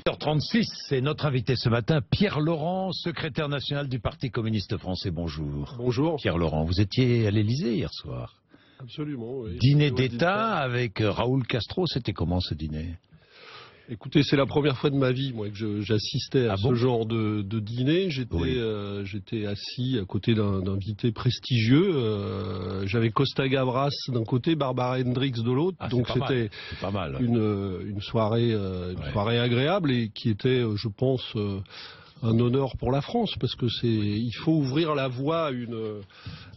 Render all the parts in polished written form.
8h36, c'est notre invité ce matin, Pierre Laurent, secrétaire national du Parti communiste français. Bonjour. Bonjour. Pierre Laurent, vous étiez à l'Élysée hier soir. Absolument, oui. Dîner d'État avec Raúl Castro, c'était comment ce dîner? Écoutez, c'est la première fois de ma vie, moi, que j'assistais à ce genre de dîner. J'étais assis à côté d'un invité prestigieux. J'avais Costa Gavras d'un côté, Barbara Hendricks de l'autre. Donc c'était une soirée agréable et qui était, je pense, un honneur pour la France, parce que il faut ouvrir la voie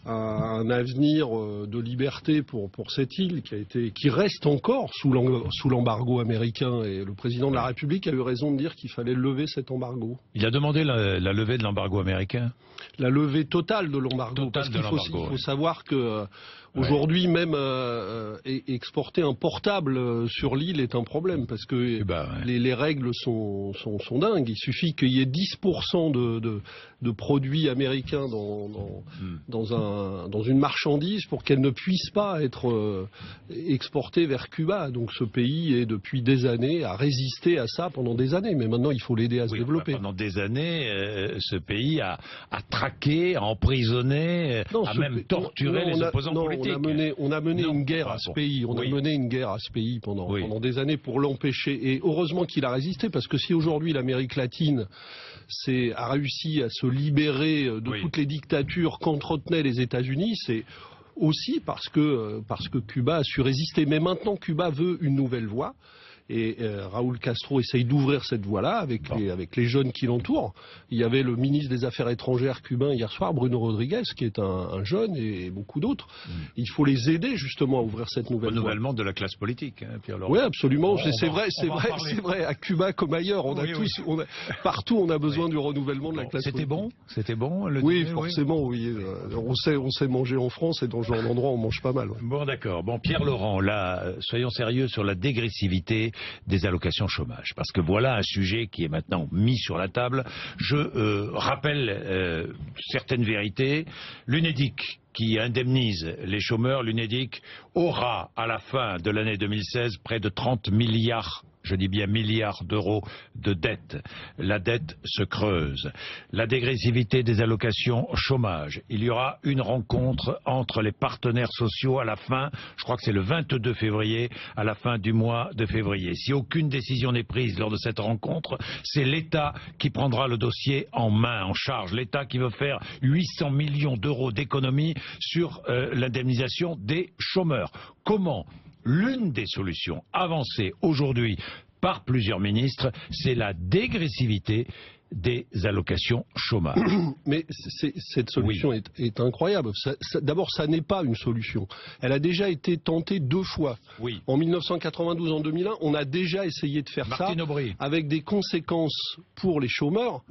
à un avenir de liberté pour cette île qui reste encore sous l'embargo américain, et le président de la République a eu raison de dire qu'il fallait lever cet embargo. Il a demandé la levée de l'embargo américain? La levée totale de l'embargo, parce qu'il faut savoir que aujourd'hui même exporter un portable sur l'île est un problème, parce que les règles sont dingues. Il suffit qu'il y ait 10% de produits américains dans une marchandise pour qu'elle ne puisse pas être exportée vers Cuba. Donc ce pays est depuis des années à résister à ça pendant des années, mais maintenant il faut l'aider à se développer. Pendant des années, ce pays a traqué, a emprisonné, a même torturé les opposants politiques. On a mené une guerre à ce pays. On a mené une guerre à ce pays pendant des années pour l'empêcher. Et heureusement qu'il a résisté, parce que si aujourd'hui l'Amérique latine a réussi à se libérer de toutes les dictatures qu'entretenaient les États-Unis, c'est aussi parce que Cuba a su résister. Mais maintenant, Cuba veut une nouvelle voie. Et Raúl Castro essaye d'ouvrir cette voie-là avec les jeunes qui l'entourent. Il y avait le ministre des Affaires étrangères cubain hier soir, Bruno Rodriguez, qui est un jeune, et beaucoup d'autres. Il faut les aider justement à ouvrir cette nouvelle voie. Renouvellement de la classe politique, hein, Pierre Laurent. Oui, absolument. C'est vrai. À Cuba comme ailleurs, partout on a besoin du renouvellement de la classe politique. C'était bon. Oui, forcément, oui. On sait manger en France, et dans ce genre d'endroit on mange pas mal. Ouais. Bon, d'accord. Bon, Pierre Laurent, là, soyons sérieux sur la dégressivité des allocations chômage, parce que voilà un sujet qui est maintenant mis sur la table. Je rappelle certaines vérités. L'UNEDIC, qui indemnise les chômeurs, l'UNEDIC aura à la fin de l'année 2016 près de 30 milliards, je dis bien milliards d'euros de dette. La dette se creuse. La dégressivité des allocations chômage. Il y aura une rencontre entre les partenaires sociaux à la fin, je crois que c'est le 22 février, à la fin du mois de février. Si aucune décision n'est prise lors de cette rencontre, c'est l'État qui prendra le dossier en main, en charge. L'État qui veut faire 800 millions d'euros d'économies sur l'indemnisation des chômeurs. Comment? L'une des solutions avancées aujourd'hui par plusieurs ministres, c'est la dégressivité des allocations chômage. Mais cette solution est incroyable. D'abord, ça n'est pas une solution. Elle a déjà été tentée 2 fois. En 1992, en 2001, on a déjà essayé de faire ça avec des conséquences pour les chômeurs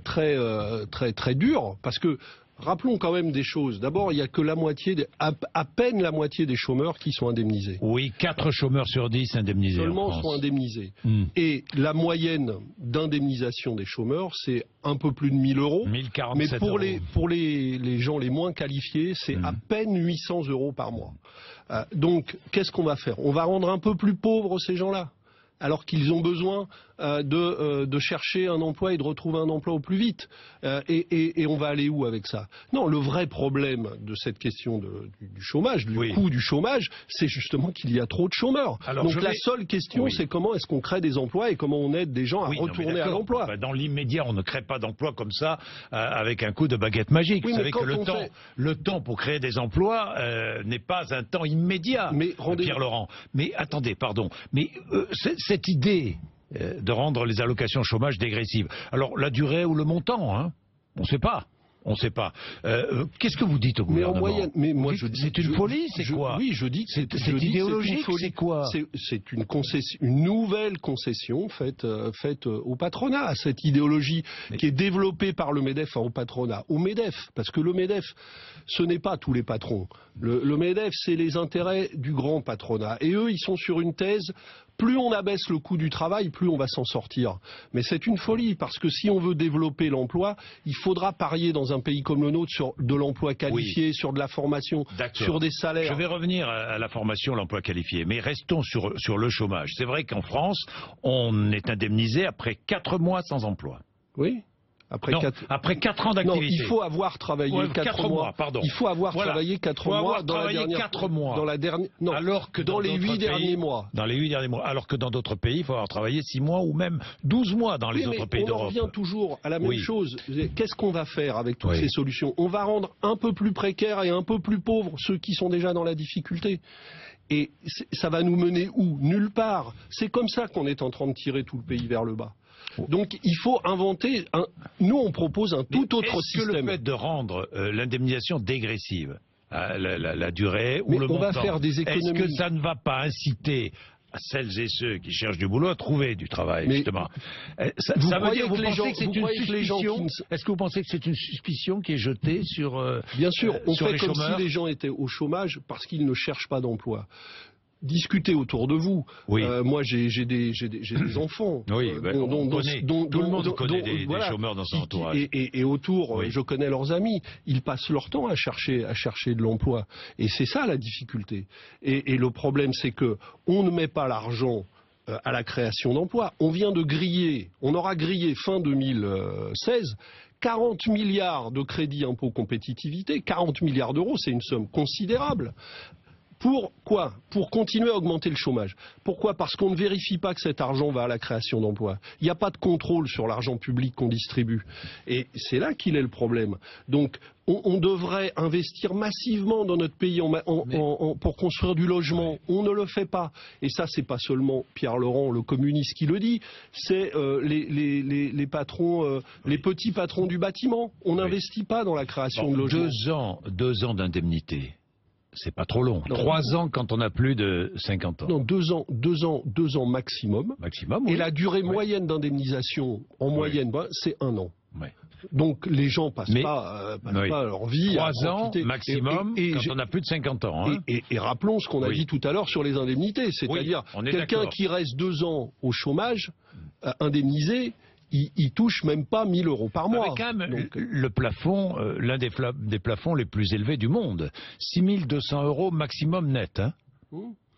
très dures, parce que rappelons quand même des choses. D'abord, il n'y a que à peine la moitié des chômeurs qui sont indemnisés. Oui, 4 chômeurs sur 10 indemnisés. Seulement sont indemnisés. Et la moyenne d'indemnisation des chômeurs, c'est un peu plus de 1 000 euros. 1047 mais pour les gens les moins qualifiés, c'est à peine 800 euros par mois. Donc, qu'est-ce qu'on va faire? On va rendre un peu plus pauvres ces gens-là, alors qu'ils ont besoin de chercher un emploi et de retrouver un emploi au plus vite. Et on va aller où avec ça? Non, le vrai problème de cette question du chômage, du coût du chômage, c'est justement qu'il y a trop de chômeurs. Donc la seule question, c'est comment est-ce qu'on crée des emplois et comment on aide des gens à retourner à l'emploi. Dans l'immédiat, on ne crée pas d'emplois comme ça avec un coup de baguette magique. Vous savez que le temps pour créer des emplois n'est pas un temps immédiat, Pierre Laurent. Mais attendez, pardon. Mais cette idée de rendre les allocations chômage dégressives. Alors, la durée ou le montant, hein, on ne sait pas. On ne sait pas. Qu'est-ce que vous dites au gouvernement? Mais moi, je dis, c'est une folie, c'est quoi? Oui, je dis que c'est idéologique, c'est quoi? C'est une nouvelle concession faite au patronat, à cette idéologie qui est développée par le MEDEF, au patronat, au MEDEF, parce que le MEDEF, ce n'est pas tous les patrons. Le MEDEF, c'est les intérêts du grand patronat. Et eux, ils sont sur une thèse Plus on abaisse le coût du travail, plus on va s'en sortir. Mais c'est une folie, parce que si on veut développer l'emploi, il faudra parier dans un pays comme le nôtre sur de l'emploi qualifié, sur de la formation, sur des salaires. Je vais revenir à la formation, l'emploi qualifié, mais restons sur le chômage. C'est vrai qu'en France, on est indemnisé après 4 mois sans emploi. Oui. Après 4 ans d'activité. Non, il faut avoir travaillé 4 mois. Pardon. Il faut avoir travaillé 4 mois dans la dernière. 4 mois. Dans la dernière. Non. Alors que dans les 8 derniers mois. Dans les 8 derniers mois. Alors que dans d'autres pays, il faut avoir travaillé 6 mois ou même 12 mois dans les autres pays d'Europe. On revient toujours à la même chose. Qu'est-ce qu'on va faire avec toutes ces solutions? On va rendre un peu plus précaires et un peu plus pauvres ceux qui sont déjà dans la difficulté. Et ça va nous mener où? Nulle part. C'est comme ça qu'on est en train de tirer tout le pays vers le bas. Donc il faut inventer, nous on propose un tout autre système. Est-ce que le fait de rendre l'indemnisation dégressive, la durée ou le montant, on va faire des économies. Est-ce que ça ne va pas inciter à celles et ceux qui cherchent du boulot à trouver du travail, justement? Ça veut dire, vous pensez que c'est une suspicion? Est-ce que vous pensez que c'est une suspicion qui est jetée sur Bien sûr, on sur fait comme si les gens étaient au chômage parce qu'ils ne cherchent pas d'emploi. Discutez autour de vous. Moi, j'ai des enfants. Tout le monde connaît des chômeurs dans son entourage. Et autour, je connais leurs amis. Ils passent leur temps à chercher de l'emploi. Et c'est ça la difficulté. Et le problème, c'est que on ne met pas l'argent à la création d'emplois. On vient de griller. On aura grillé fin 2016. 40 milliards de crédit impôt compétitivité. 40 milliards d'euros, c'est une somme considérable. Pour quoi? Pour continuer à augmenter le chômage. Pourquoi? Parce qu'on ne vérifie pas que cet argent va à la création d'emplois. Il n'y a pas de contrôle sur l'argent public qu'on distribue. Et c'est là qu'il est le problème. Donc, on devrait investir massivement dans notre pays pour construire du logement. On ne le fait pas. Et ça, c'est pas seulement Pierre Laurent, le communiste, qui le dit. C'est les patrons, les petits patrons du bâtiment. On n'investit pas dans la création de logements. 2 ans d'indemnité. C'est pas trop long. 3 ans quand on a plus de 50 ans. Non, 2 ans maximum. Maximum, Et la durée moyenne d'indemnisation, en moyenne, c'est 1 an. Donc les gens passent pas leur vie 3 ans maximum quand on a plus de 50 ans. Hein. Et rappelons ce qu'on a dit tout à l'heure sur les indemnités. C'est-à-dire quelqu'un qui reste 2 ans au chômage, indemnisé, il touche même pas 1 000 € par mois. Avec quand même le plafond, l'un des plafonds les plus élevés du monde. 6 200 € maximum net, hein,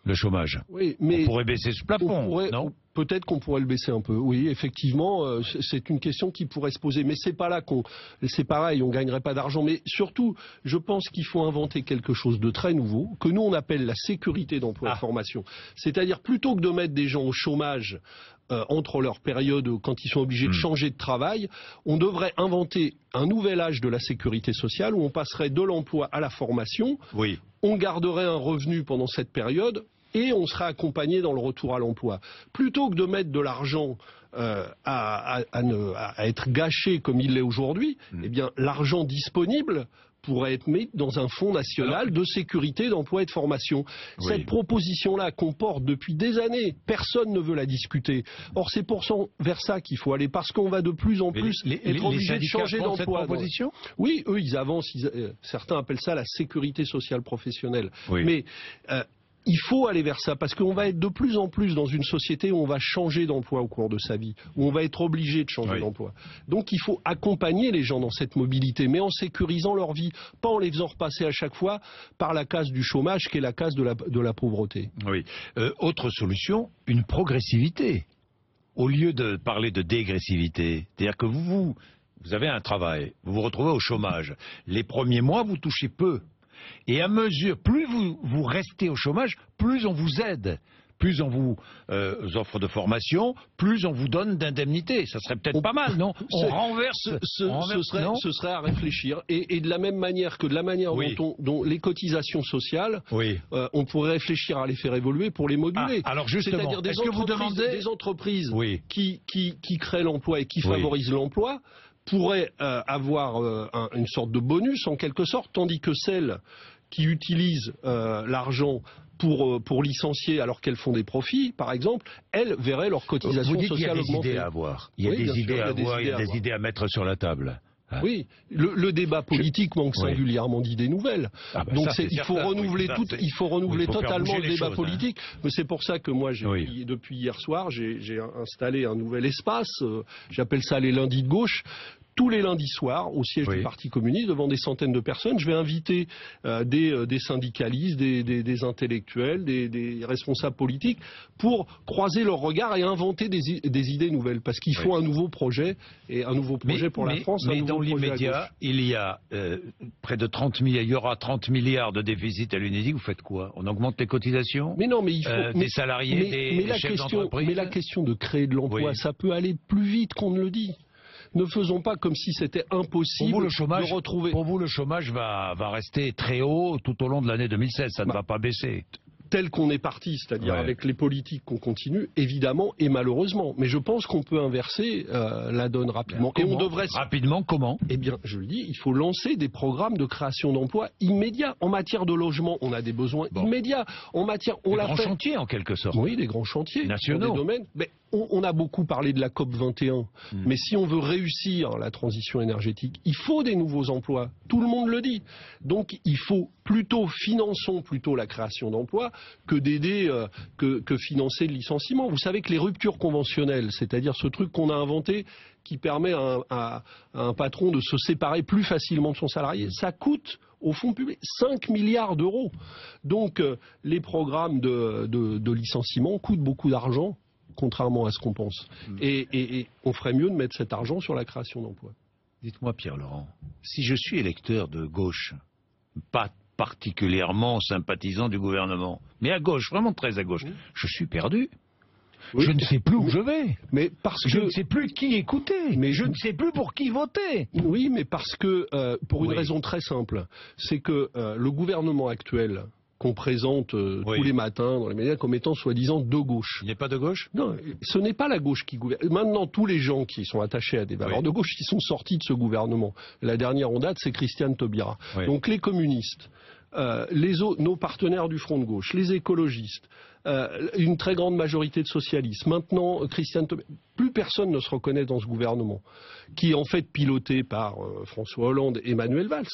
le chômage. Oui, mais on pourrait baisser ce plafond, non? Peut-être qu'on pourrait le baisser un peu. Oui, effectivement, c'est une question qui pourrait se poser. Mais c'est pas là c'est pareil, on gagnerait pas d'argent. Mais surtout, je pense qu'il faut inventer quelque chose de très nouveau, que nous on appelle la sécurité d'emploi et formation. C'est-à-dire, plutôt que de mettre des gens au chômage entre leurs périodes quand ils sont obligés de changer de travail, on devrait inventer un nouvel âge de la sécurité sociale où on passerait de l'emploi à la formation. On garderait un revenu pendant cette période et on sera accompagné dans le retour à l'emploi. Plutôt que de mettre de l'argent à être gâché comme il l'est aujourd'hui, eh bien l'argent disponible pourrait être mis dans un fonds national de sécurité, d'emploi et de formation. Cette proposition-là qu'on porte depuis des années, personne ne veut la discuter. Or, c'est vers ça qu'il faut aller, parce qu'on va de plus en plus être obligé de changer d'emploi. Oui, eux, ils avancent. Certains appellent ça la sécurité sociale professionnelle. Mais il faut aller vers ça, parce qu'on va être de plus en plus dans une société où on va changer d'emploi au cours de sa vie, où on va être obligé de changer d'emploi. Donc il faut accompagner les gens dans cette mobilité, mais en sécurisant leur vie, pas en les faisant repasser à chaque fois par la case du chômage, qui est la case de la pauvreté. Autre solution, une progressivité, au lieu de parler de dégressivité. C'est-à-dire que vous avez un travail, vous vous retrouvez au chômage. Les premiers mois, vous touchez peu. Et à mesure, plus vous restez au chômage, plus on vous aide, plus on vous offre de formation, plus on vous donne d'indemnités. Ça serait peut-être pas mal, non? On renverse. Ce serait à réfléchir. Et de la même manière que dont les cotisations sociales, on pourrait réfléchir à les faire évoluer pour les moduler. Alors justement, c'est-à-dire des entreprises qui créent l'emploi et qui favorisent l'emploi pourraient avoir une sorte de bonus en quelque sorte, tandis que celles qui utilisent l'argent pour licencier alors qu'elles font des profits, par exemple, elles verraient leur cotisation sociale augmenter. Il y a des idées à avoir. Il y a des idées à avoir, il y a des idées à mettre sur la table. Hein. Oui, le débat politique manque singulièrement d'idées nouvelles. Donc il faut renouveler totalement le débat politique. Mais c'est pour ça que moi, depuis hier soir, j'ai installé un nouvel espace. J'appelle ça les lundis de gauche. Tous les lundis soirs, au siège du Parti communiste, devant des centaines de personnes, je vais inviter des syndicalistes, des intellectuels, des responsables politiques, pour croiser leurs regards et inventer des idées nouvelles. Parce qu'il faut un nouveau projet, et un nouveau projet pour la France. Mais dans l'immédiat, il y a près de 30 milliards, il y aura 30 milliards de déficit à l'Unédic. Vous faites quoi? On augmente les cotisations? Mais non, mais il faut des salariés, des chefs d'entreprise. Mais la question de créer de l'emploi, ça peut aller plus vite qu'on ne le dit. Ne faisons pas comme si c'était impossible de retrouver... Pour vous, le chômage va rester très haut tout au long de l'année 2016, ça ne va pas baisser. Tel qu'on est parti, c'est-à-dire avec les politiques qu'on continue, évidemment et malheureusement. Mais je pense qu'on peut inverser la donne rapidement. Et on devrait... Rapidement, comment? Eh bien, je le dis, il faut lancer des programmes de création d'emplois immédiats. En matière de logement, on a des besoins immédiats. En matière, des grands chantiers, en quelque sorte. Oui, des grands chantiers. Nationaux. Dans des domaines. Mais on a beaucoup parlé de la COP 21. Mais si on veut réussir la transition énergétique, il faut des nouveaux emplois. Tout le monde le dit. Donc, il faut finançons plutôt la création d'emplois que d'aider, que financer le licenciement. Vous savez que les ruptures conventionnelles, c'est-à-dire ce truc qu'on a inventé qui permet à un patron de se séparer plus facilement de son salarié, ça coûte au fonds public 5 milliards d'euros. Donc les programmes de licenciement coûtent beaucoup d'argent, contrairement à ce qu'on pense. Et on ferait mieux de mettre cet argent sur la création d'emplois. Dites-moi, Pierre-Laurent, si je suis électeur de gauche, pas particulièrement sympathisant du gouvernement, mais à gauche, vraiment très à gauche, je suis perdu. Je ne sais plus où je vais. Mais parce que je ne sais plus qui écouter. Mais je ne sais plus pour qui voter. Oui, mais parce que pour une raison très simple, c'est que le gouvernement actuel qu'on présente tous les matins dans les médias comme étant soi-disant de gauche. Il n'y a pas de gauche? Non, ce n'est pas la gauche qui gouverne. Maintenant, tous les gens qui sont attachés à des valeurs de gauche, qui sont sortis de ce gouvernement. La dernière en date, c'est Christiane Taubira. Donc les communistes, nos partenaires du Front de gauche, les écologistes, une très grande majorité de socialistes. Maintenant, Christiane Taubira, plus personne ne se reconnaît dans ce gouvernement, qui est en fait piloté par François Hollande et Manuel Valls,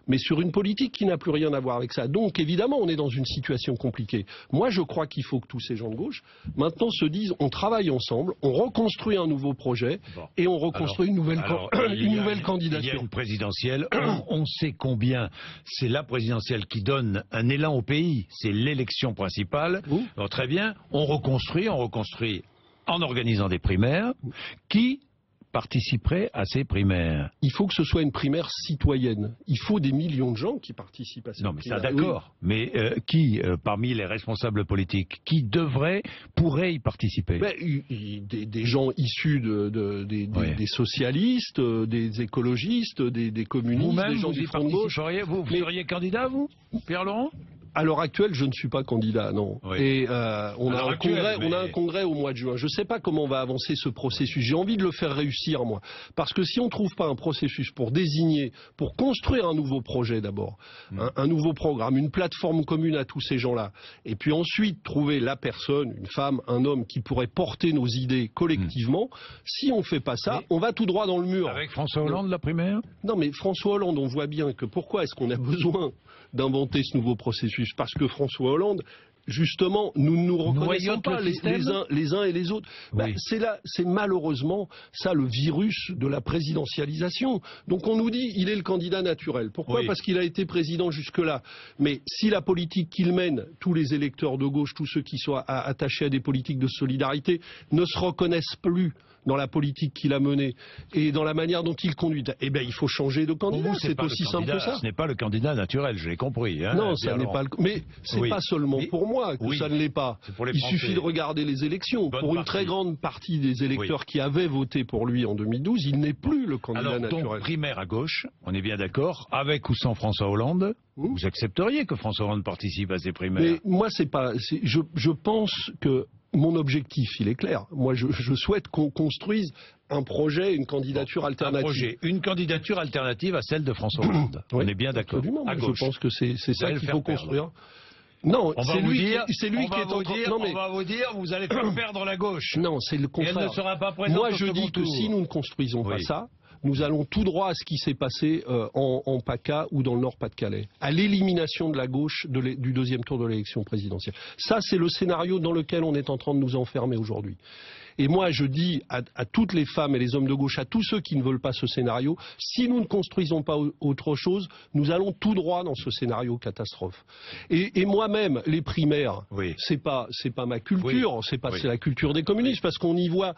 mais sur une politique qui n'a plus rien à voir avec ça. Donc évidemment, on est dans une situation compliquée. Moi, je crois qu'il faut que tous ces gens de gauche, maintenant, se disent, on travaille ensemble, on reconstruit un nouveau projet, et on reconstruit une nouvelle candidature. Il y a une présidentielle, on sait combien c'est la présidentielle qui donne un élan au pays, c'est l'élection principale. Alors, très bien, on reconstruit en organisant des primaires. Qui participerait à ces primaires? Il faut que ce soit une primaire citoyenne. Il faut des millions de gens qui participent à ces primaires. Non, mais ça, d'accord. Mais qui, parmi les responsables politiques, qui pourrait y participer? Des gens issus des socialistes, des écologistes, des communistes, des gens du Front de gauche. Vous seriez candidat, vous, Pierre-Laurent? À l'heure actuelle, je ne suis pas candidat, non. Et on a un congrès au mois de juin. Je ne sais pas comment on va avancer ce processus. J'ai envie de le faire réussir, moi. Parce que si on ne trouve pas un processus pour désigner, pour construire un nouveau projet d'abord, un nouveau programme, une plateforme commune à tous ces gens-là, et puis ensuite trouver la personne, une femme, un homme, qui pourrait porter nos idées collectivement, si on ne fait pas ça, on va tout droit dans le mur. Avec François Hollande, la primaire? Non, mais François Hollande, on voit bien que pourquoi est-ce qu'on a besoin d'inventer ce nouveau processus? Parce que François Hollande, justement, nous ne nous reconnaissons pas les uns et les autres. C'est malheureusement ça le virus de la présidentialisation. Donc on nous dit il est le candidat naturel. Pourquoi? Parce qu'il a été président jusque-là. Mais si la politique qu'il mène, tous les électeurs de gauche, tous ceux qui sont attachés à des politiques de solidarité, ne se reconnaissent plus dans la politique qu'il a menée et dans la manière dont il conduit, eh bien il faut changer de candidat, c'est aussi simple que ça. Ce n'est pas le candidat naturel, je l'ai compris. Hein, non, ça n'est pas le... Mais c'est pas seulement pour moi que ça ne l'est pas. Il suffit de regarder les élections. Pour une très grande partie des électeurs qui avaient voté pour lui en 2012, il n'est plus le candidat naturel. Donc primaire à gauche, on est bien d'accord, avec ou sans François Hollande, vous accepteriez que François Hollande participe à ces primaires? Mais moi, je pense que mon objectif, il est clair. Moi, je souhaite qu'on construise un projet, une candidature alternative. Une candidature alternative à celle de François Hollande. On est bien d'accord. Absolument. Je pense que c'est ça qu'il faut construire. Non, c'est lui qui est en train... On va vous dire, vous allez faire perdre la gauche. Non, c'est le contraire. Et elle ne sera pas présente. Moi, je dis que si nous ne construisons pas ça, nous allons tout droit à ce qui s'est passé en PACA ou dans le Nord-Pas-de-Calais, à l'élimination de la gauche du deuxième tour de l'élection présidentielle. Ça, c'est le scénario dans lequel on est en train de nous enfermer aujourd'hui. Et moi, je dis à toutes les femmes et les hommes de gauche, à tous ceux qui ne veulent pas ce scénario, si nous ne construisons pas autre chose, nous allons tout droit dans ce scénario catastrophe. Et moi-même, les primaires, oui. c'est pas ma culture, oui. C'est la culture des communistes, parce qu'on y voit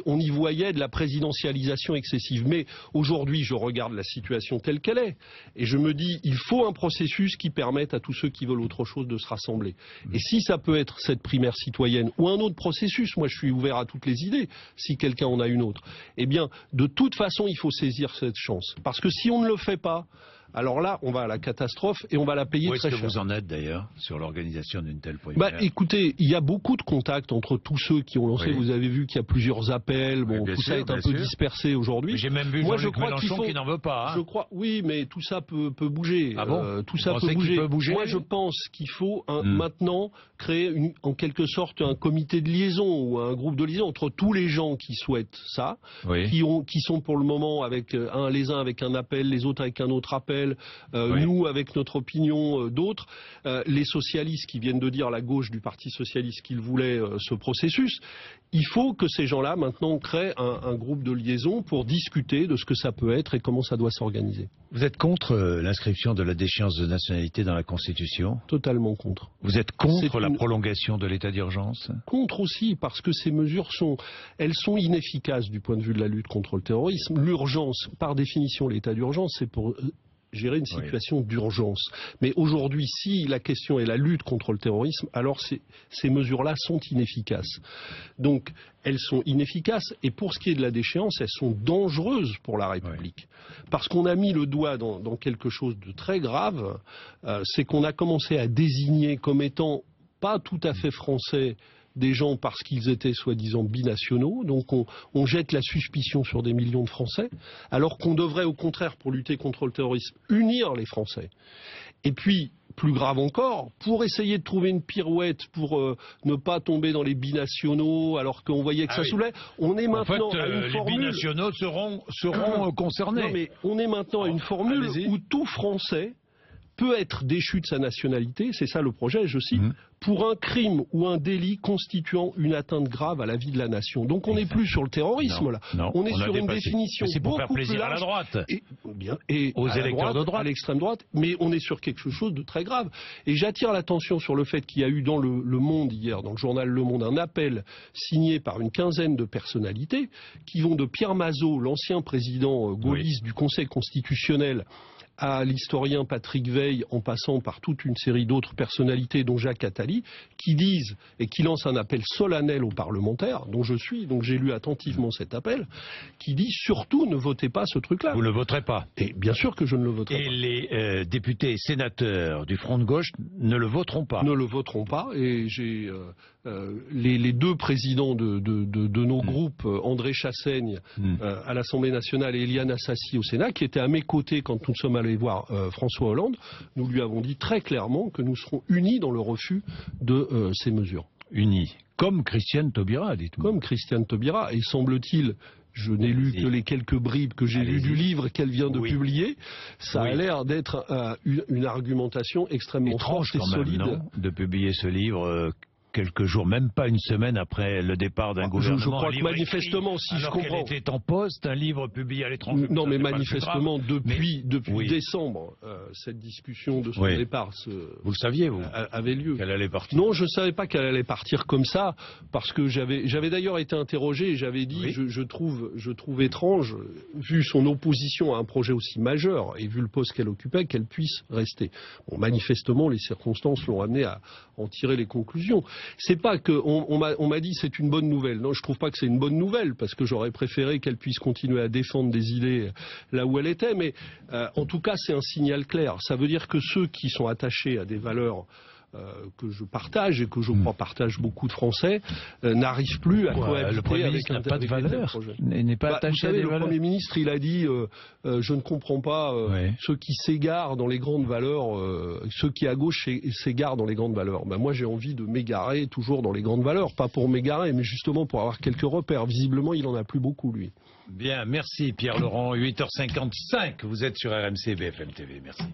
on y voyait de la présidentialisation excessive. Mais aujourd'hui, je regarde la situation telle qu'elle est, et je me dis, il faut un processus qui permette à tous ceux qui veulent autre chose de se rassembler. Et si ça peut être cette primaire citoyenne ou un autre processus, moi je suis ouvert à toutes les idées, si quelqu'un en a une autre. Eh bien, de toute façon, il faut saisir cette chance. Parce que si on ne le fait pas, alors là, on va à la catastrophe et on va la payer très cher. Où est-ce que vous en êtes d'ailleurs sur l'organisation d'une telle primaire? Écoutez, il y a beaucoup de contacts entre tous ceux qui ont lancé. Oui. Vous avez vu qu'il y a plusieurs appels. Bon, tout ça est un peu dispersé aujourd'hui. J'ai même vu Jean-Luc Mélenchon qui n'en veut pas. Hein. Je crois, oui, mais tout ça peut bouger. Ah bon? Tout ça peut bouger. Moi, je pense qu'il faut maintenant créer en quelque sorte un comité de liaison ou un groupe de liaison entre tous les gens qui souhaitent ça, oui. qui sont pour le moment avec les uns avec un appel, les autres avec un autre appel. Oui. Nous avec notre opinion, d'autres, les socialistes qui viennent de dire, la gauche du Parti socialiste, qu'ils voulaient ce processus. Il faut que ces gens-là maintenant créent un groupe de liaison pour discuter de ce que ça peut être et comment ça doit s'organiser. Vous êtes contre l'inscription de la déchéance de nationalité dans la Constitution? Totalement contre. Vous êtes contre la prolongation de l'état d'urgence? Contre aussi, parce que ces mesures sont inefficaces du point de vue de la lutte contre le terrorisme. L'urgence, par définition, l'état d'urgence, c'est pour gérer une situation d'urgence. Mais aujourd'hui, si la question est la lutte contre le terrorisme, alors ces mesures-là sont inefficaces. Donc, elles sont inefficaces, et pour ce qui est de la déchéance, elles sont dangereuses pour la République. Parce qu'on a mis le doigt dans quelque chose de très grave, c'est qu'on a commencé à désigner comme étant pas tout à fait français des gens parce qu'ils étaient soi-disant binationaux, donc on jette la suspicion sur des millions de Français, alors qu'on devrait au contraire, pour lutter contre le terrorisme, unir les Français. Et puis, plus grave encore, pour essayer de trouver une pirouette, pour ne pas tomber dans les binationaux, alors qu'on voyait que ça soulevait, on est maintenant à une formule... Les binationaux seront concernés. Non mais on est maintenant à une formule où tout Français peut être déchu de sa nationalité, c'est ça le projet, je cite, pour un crime ou un délit constituant une atteinte grave à la vie de la nation. Donc on n'est plus sur le terrorisme là. Non, on est sur une définition beaucoup plus large. À la droite. Et aux électeurs de droite. À l'extrême droite, mais on est sur quelque chose de très grave. Et j'attire l'attention sur le fait qu'il y a eu dans le Monde hier, dans le journal Le Monde, un appel signé par une quinzaine de personnalités qui vont de Pierre Mazeaud, l'ancien président gaulliste du Conseil constitutionnel, à l'historien Patrick Veil, en passant par toute une série d'autres personnalités, dont Jacques Attali, qui disent et qui lancent un appel solennel aux parlementaires, dont je suis, donc j'ai lu attentivement cet appel, qui dit surtout ne votez pas ce truc-là. Vous ne le voterez pas? Et bien sûr que je ne le voterai pas. Et les députés et sénateurs du Front de gauche ne le voteront pas? Ne le voteront pas, et j'ai les deux présidents de nos groupes, André Chassaigne à l'Assemblée nationale et Éliane Assassi au Sénat, qui étaient à mes côtés quand nous sommes allés voir François Hollande, nous lui avons dit très clairement que nous serons unis dans le refus de ces mesures. Unis, comme Christiane Taubira, dites-moi. Comme Christiane Taubira, et semble-t-il, je n'ai lu que les quelques bribes que j'ai lues du livre qu'elle vient de publier, ça a l'air d'être une argumentation extrêmement forte et solide. Non, de publier ce livre quelques jours, même pas une semaine après le départ d'un gouvernement. Je crois que manifestement, si je comprends... Alors qu'elle était en poste, un livre publié à l'étranger... Non, mais manifestement, depuis décembre, cette discussion de son départ vous le saviez, vous, avait lieu. Qu'elle allait partir? Non, je ne savais pas qu'elle allait partir comme ça, parce que j'avais d'ailleurs été interrogé et j'avais dit, je trouve étrange, vu son opposition à un projet aussi majeur et vu le poste qu'elle occupait, qu'elle puisse rester. Bon, manifestement, les circonstances l'ont amené à en tirer les conclusions. C'est pas que on m'a dit c'est une bonne nouvelle. Non, je trouve pas que c'est une bonne nouvelle parce que j'aurais préféré qu'elle puisse continuer à défendre des idées là où elle était. Mais en tout cas, c'est un signal clair. Ça veut dire que ceux qui sont attachés à des valeurs que je partage et que je crois partage beaucoup de Français, n'arrive plus à cohabiter le Premier avec ministre n'a pas de valeur, n'est pas attaché à des valeurs. Le Premier ministre, il a dit je ne comprends pas ceux qui s'égarent dans les grandes valeurs, ceux qui à gauche s'égarent dans les grandes valeurs. Moi, j'ai envie de m'égarer toujours dans les grandes valeurs, pas pour m'égarer, mais justement pour avoir quelques repères. Visiblement, il en a plus beaucoup, lui. Bien, merci Pierre Laurent. 8h55, vous êtes sur RMC BFM TV. Merci.